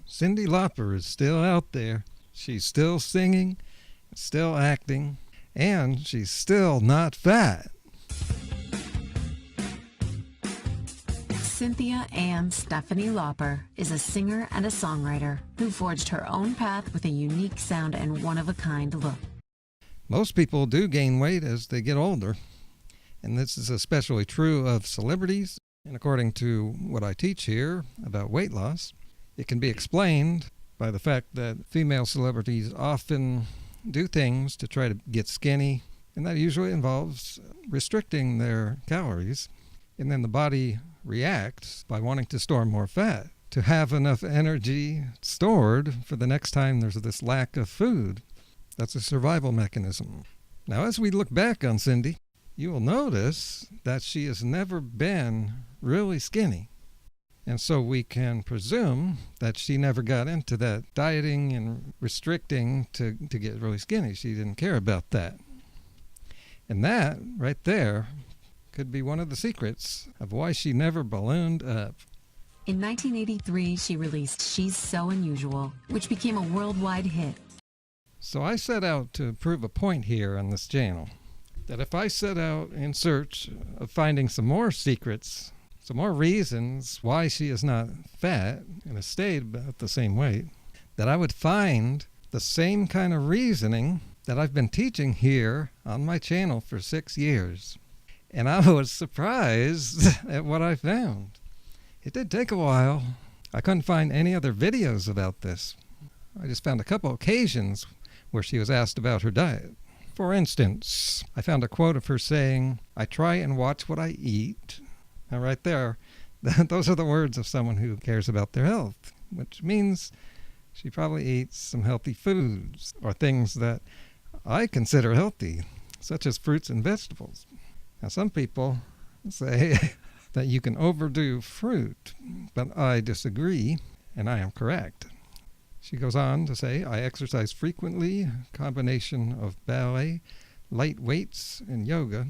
Cyndi Lauper is still out there. She's still singing, still acting, and she's still not fat. Cynthia Ann Stephanie Lauper is a singer and a songwriter who forged her own path with a unique sound and one-of-a-kind look. Most people do gain weight as they get older, and this is especially true of celebrities. And according to what I teach here about weight loss, it can be explained by the fact that female celebrities often do things to try to get skinny, and that usually involves restricting their calories, and then the body reacts by wanting to store more fat to have enough energy stored for the next time there's this lack of food. That's a survival mechanism. Now, as we look back on Cyndi, you will notice that she has never been really skinny. And so we can presume that she never got into that dieting and restricting to get really skinny. She didn't care about that. And that, right there, could be one of the secrets of why she never ballooned up. In 1983, she released She's So Unusual, which became a worldwide hit. So I set out to prove a point here on this channel, that if I set out in search of finding some more secrets, some more reasons why she is not fat and has stayed about the same weight, that I would find the same kind of reasoning that I've been teaching here on my channel for 6 years. And I was surprised at what I found. It did take a while. I couldn't find any other videos about this. I just found a couple occasions where she was asked about her diet. For instance, I found a quote of her saying, "I try and watch what I eat." Now right there, those are the words of someone who cares about their health, which means she probably eats some healthy foods or things that I consider healthy, such as fruits and vegetables. Now some people say that you can overdo fruit, but I disagree, and I am correct. She goes on to say, "I exercise frequently, a combination of ballet, light weights, and yoga."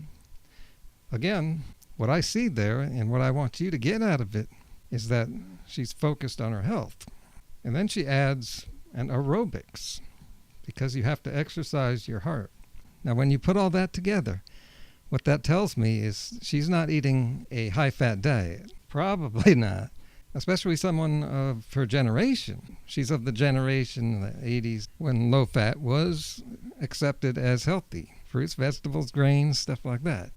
Again, what I see there and what I want you to get out of it is that she's focused on her health. And then she adds an aerobics, because you have to exercise your heart. Now when you put all that together, what that tells me is she's not eating a high-fat diet. Probably not. Especially someone of her generation. She's of the generation in the 80s when low-fat was accepted as healthy. Fruits, vegetables, grains, stuff like that.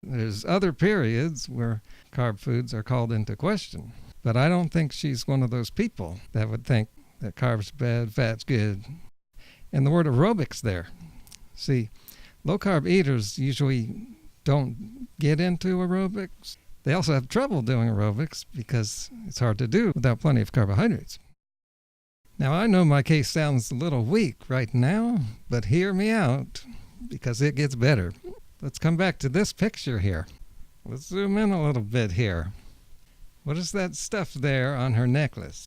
There's other periods where carb foods are called into question. But I don't think she's one of those people that would think that carbs bad, fat's good. And the word aerobics there. See, low-carb eaters usually don't get into aerobics. They also have trouble doing aerobics because it's hard to do without plenty of carbohydrates. Now, I know my case sounds a little weak right now, but hear me out because it gets better. Let's come back to this picture here. Let's zoom in a little bit here. What is that stuff there on her necklace?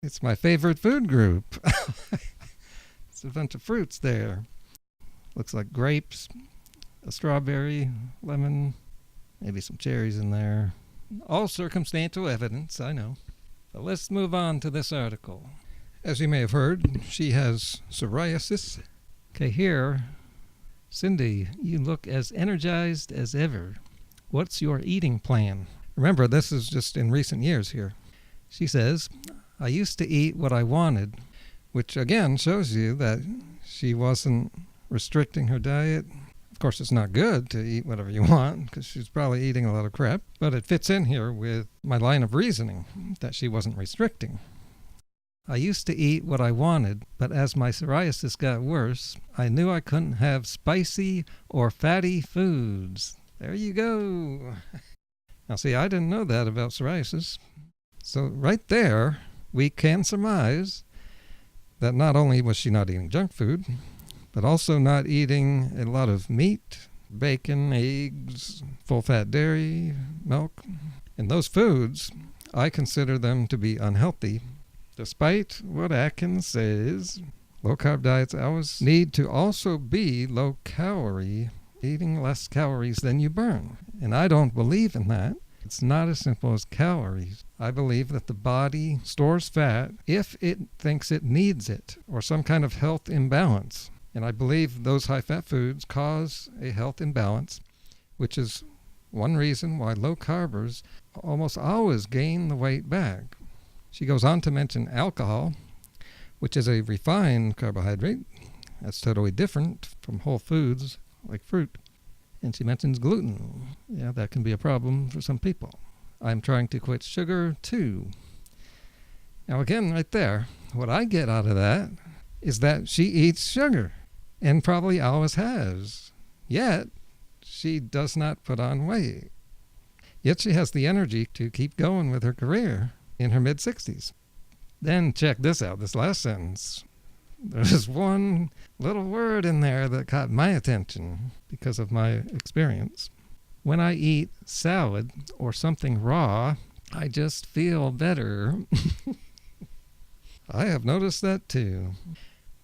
It's my favorite food group. It's a bunch of fruits there. Looks like grapes, a strawberry, lemon, maybe some cherries in there. All circumstantial evidence, I know. But let's move on to this article. As you may have heard, she has psoriasis. Okay, here, Cyndi, you look as energized as ever. What's your eating plan? Remember, this is just in recent years here. She says, "I used to eat what I wanted," which again shows you that she wasn't restricting her diet. Of course, it's not good to eat whatever you want because she's probably eating a lot of crap, but it fits in here with my line of reasoning that she wasn't restricting. "I used to eat what I wanted, but as my psoriasis got worse, I knew I couldn't have spicy or fatty foods." There you go. Now see, I didn't know that about psoriasis. So right there, we can surmise that not only was she not eating junk food, but also not eating a lot of meat, bacon, eggs, full-fat dairy, milk. And those foods, I consider them to be unhealthy, despite what Atkins says. Low-carb diets always need to also be low-calorie, eating less calories than you burn. And I don't believe in that. It's not as simple as calories. I believe that the body stores fat if it thinks it needs it or some kind of health imbalance. And I believe those high-fat foods cause a health imbalance, which is one reason why low carbers almost always gain the weight back. She goes on to mention alcohol, which is a refined carbohydrate. That's totally different from whole foods like fruit. And she mentions gluten. Yeah, that can be a problem for some people. I'm trying to quit sugar too. Now again, right there, what I get out of that is that she eats sugar and probably always has. Yet, she does not put on weight. Yet she has the energy to keep going with her career in her mid-60s. Then check this out, this last sentence. There's one little word in there that caught my attention because of my experience. When I eat salad or something raw, I just feel better. I have noticed that too,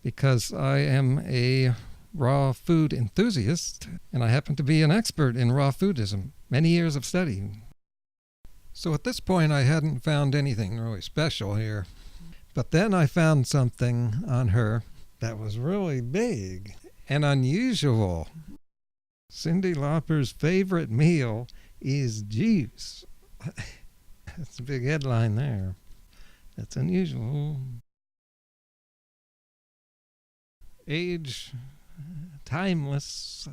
because I am a raw food enthusiast, and I happen to be an expert in raw foodism, many years of study. So at this point, I hadn't found anything really special here. But then I found something on her that was really big and unusual. Cyndi Lauper's favorite meal is juice. That's a big headline there. That's unusual. Age, timeless.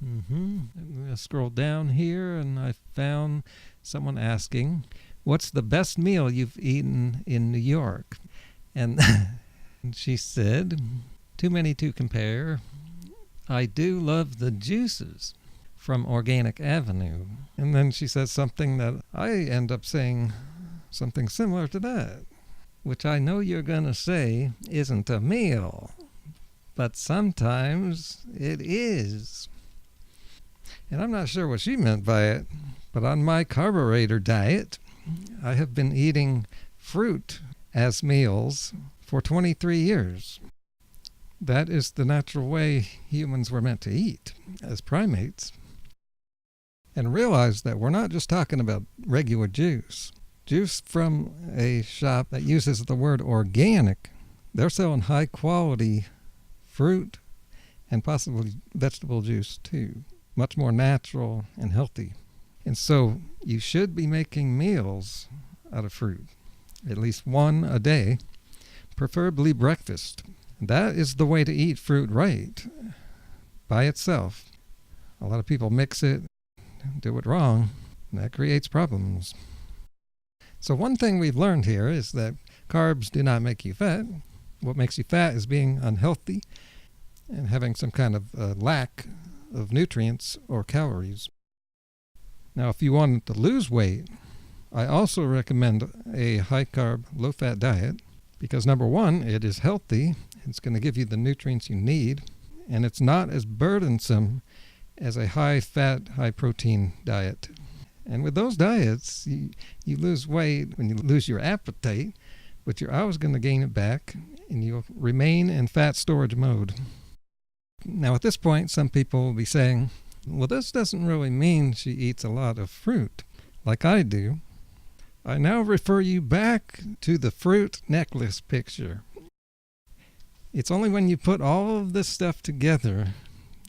I'm going to scroll down here, and I found someone asking, what's the best meal you've eaten in New York? And she said, too many to compare. I do love the juices from Organic Avenue. And then she says something that I end up saying something similar to that, which I know you're going to say isn't a meal, but sometimes it is. And I'm not sure what she meant by it, but on my carbohydrate diet, I have been eating fruit as meals for 23 years. That is the natural way humans were meant to eat as primates. And realize that we're not just talking about regular juice. Juice from a shop that uses the word organic. They're selling high quality fruit and possibly vegetable juice too. Much more natural and healthy. And so you should be making meals out of fruit, at least one a day, preferably breakfast. That is the way to eat fruit right, by itself. A lot of people mix it, do it wrong, and that creates problems. So one thing we've learned here is that carbs do not make you fat. What makes you fat is being unhealthy and having some kind of lack of nutrients or calories. Now, if you want to lose weight, I also recommend a high-carb, low-fat diet because, number one, it is healthy. It's going to give you the nutrients you need, and it's not as burdensome as a high-fat, high-protein diet. And with those diets, you lose weight when you lose your appetite, but you're always going to gain it back, and you'll remain in fat storage mode. Now, at this point, some people will be saying, well, this doesn't really mean she eats a lot of fruit, like I do. I now refer you back to the fruit necklace picture. It's only when you put all of this stuff together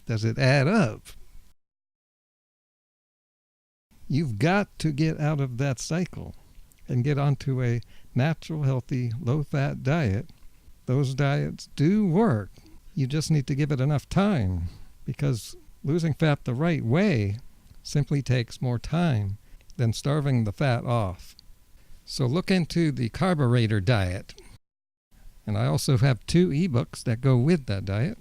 does it add up. You've got to get out of that cycle and get onto a natural, healthy, low-fat diet. Those diets do work. You just need to give it enough time because losing fat the right way simply takes more time than starving the fat off. So look into the carburetor diet. And I also have 2 ebooks that go with that diet.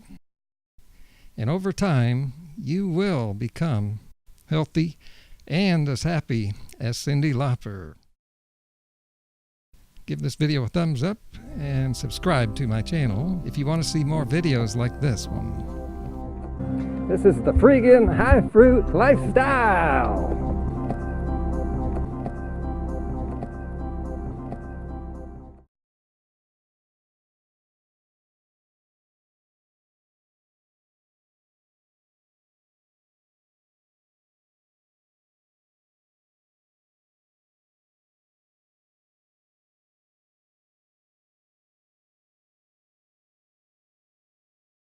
And over time, you will become healthy and as happy as Cyndi Lauper. Give this video a thumbs up and subscribe to my channel if you want to see more videos like this one. This is the friggin' high fruit lifestyle.